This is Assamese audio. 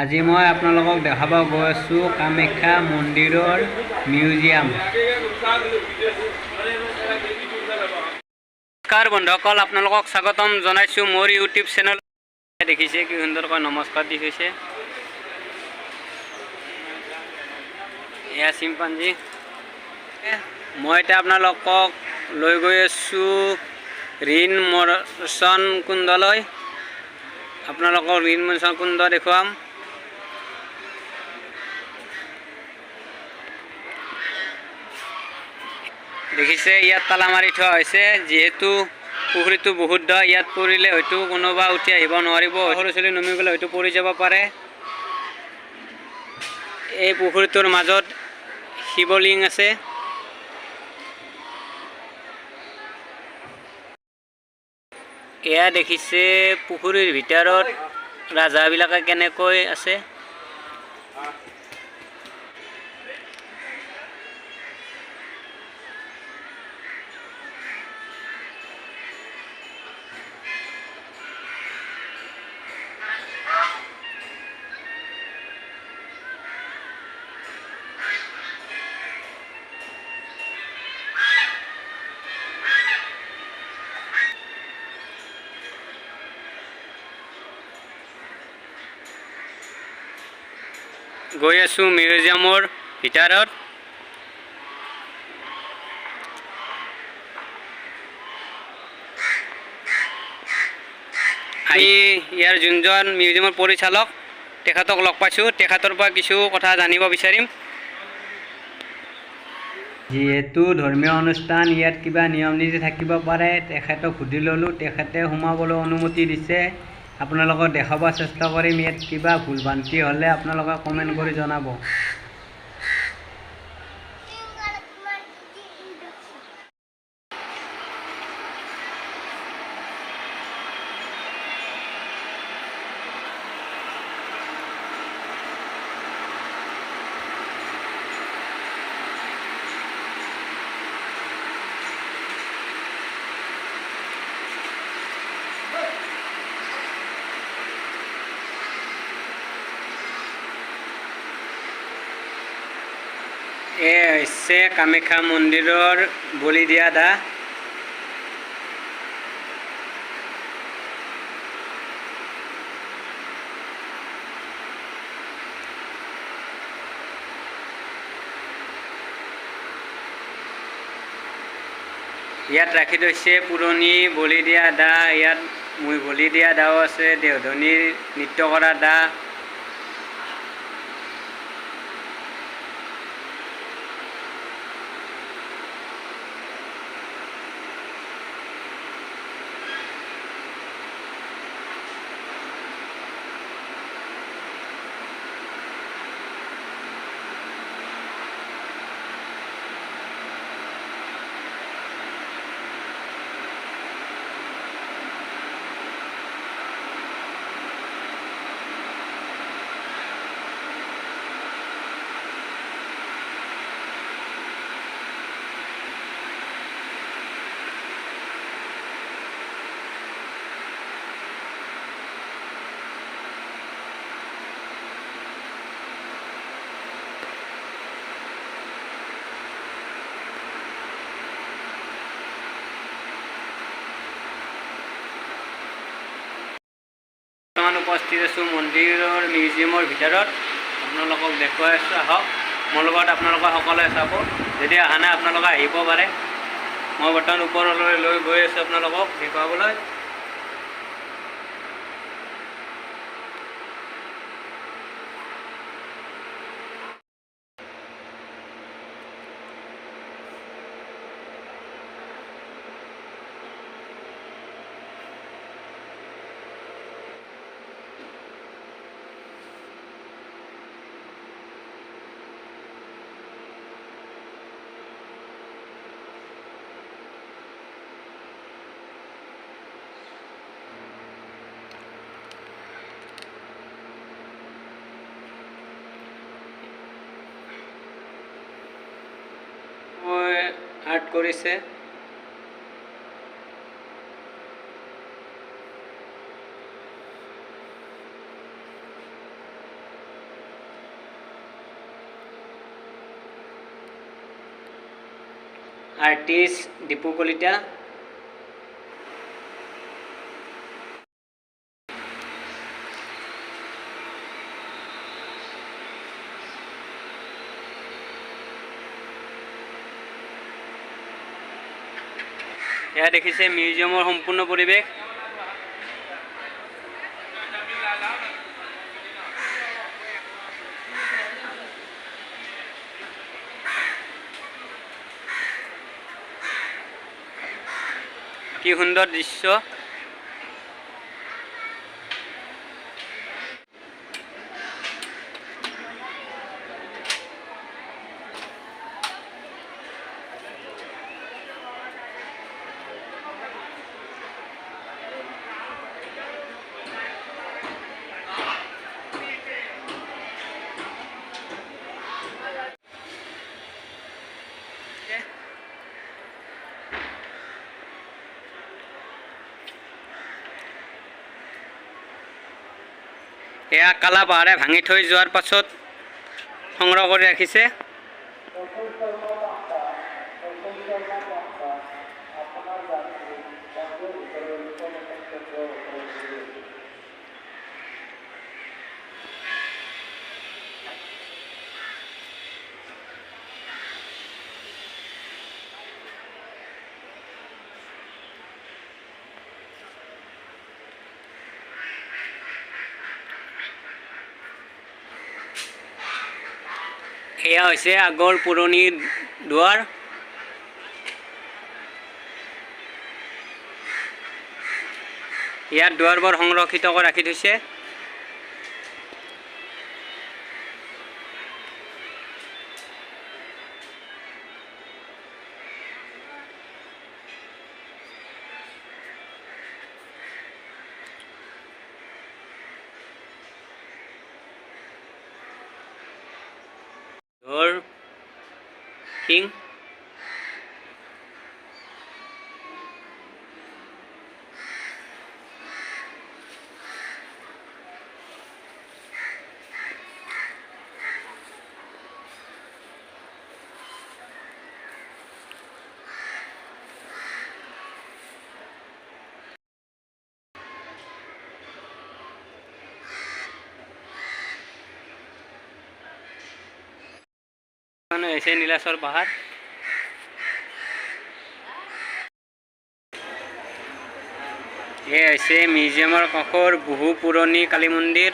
আজি মই আপোনালোকক দেখাব গৈ আছো কামাখ্যা মন্দিৰৰ মিউজিয়াম। নমস্কাৰ বন্ধুসকল, আপোনালোকক স্বাগতম জনাইছো মোৰ ইউটিউব চেনেল। দেখিছে কি সুন্দৰকৈ নমস্কাৰ দি হৈছে। এয়া চিম্পাঞ্জি। মই এতিয়া আপোনালোকক লৈ গৈ আছো ঋণ মোচন কুণ্ডলৈ। আপোনালোকক ঋণ মোচন কুণ্ড দেখুৱাম। দেখিছে ইয়াত তালা মাৰি থোৱা হৈছে, যিহেতু পুখুৰীটো বহুত দ, ইয়াত পৰিলে হয়তো কোনোবা উঠি আহিব নোৱাৰিব, সৰু ছোৱালী নমি গ'লে হয়তো পৰি যাব পাৰে। এই পুখুৰীটোৰ মাজত শিৱলিংগ আছে। এয়া দেখিছে পুখুৰীৰ ভিতৰত ৰাজাবিলাকে কেনেকৈ আছে। গৈ আছো মিউজিয়ামৰ ভিতৰত। আমি ইয়াৰ যোনজন মিউজিয়ামৰ পৰিচালক তেখেতক লগ পাইছোঁ, তেখেতৰ পৰা কিছু কথা জানিব বিচাৰিম। যিহেতু ধৰ্মীয় অনুষ্ঠান, ইয়াত কিবা নিয়ম নীতি থাকিব পাৰে, তেখেতক সুধি ল'লোঁ, তেখেতে সোমাবলৈ অনুমতি দিছে। আপোনালোকক দেখাব চেষ্টা কৰিম। ইয়াত কিবা ভুল ভ্ৰান্তি হ'লে আপোনালোকে কমেণ্ট কৰি জনাব। এ হৈছে কামাখ্যা মন্দিৰৰ বলি দিয়া দা। ইয়াত ৰাখি থৈছে পুৰণি বলি দিয়া দা। ইয়াত মই বলি দিয়া দাও আছে, দেওধনীৰ নৃত্য কৰা দা। উপস্থিত আছোঁ মন্দিৰৰ মিউজিয়ামৰ ভিতৰত। আপোনালোকক দেখুৱাই আছোঁ, আহক মোৰ লগত আপোনালোকে সকলোৱে চাব। যদি অহা নাই আপোনালোকে আহিব পাৰে। মই বৰ্তমান ওপৰলৈ লৈ গৈ আছোঁ আপোনালোকক দেখুৱাবলৈ। আৰ্ট কৰিছে। আৰ্টিষ্ট দীপু কলিতা। এয়া দেখিছে মিউজিয়ামৰ সম্পূৰ্ণ পৰিৱেশ। কি সুন্দৰ দৃশ্য। এয়া কালা পাহাৰে ভাঙি থৈ যোৱাৰ পাছত সংগ্ৰহ কৰি ৰাখিছে। এয়া হৈছে আগৰ পুৰণি দুৱাৰ। ইয়াত দুৱাৰবোৰ সংৰক্ষিত কৰি ৰাখি থৈছে। ধৰ কিং হৈছে নীলাচল পাহাৰ। এই হৈছে মিউজিয়ামৰ কাষৰ বহু পুৰণি কালী মন্দিৰ।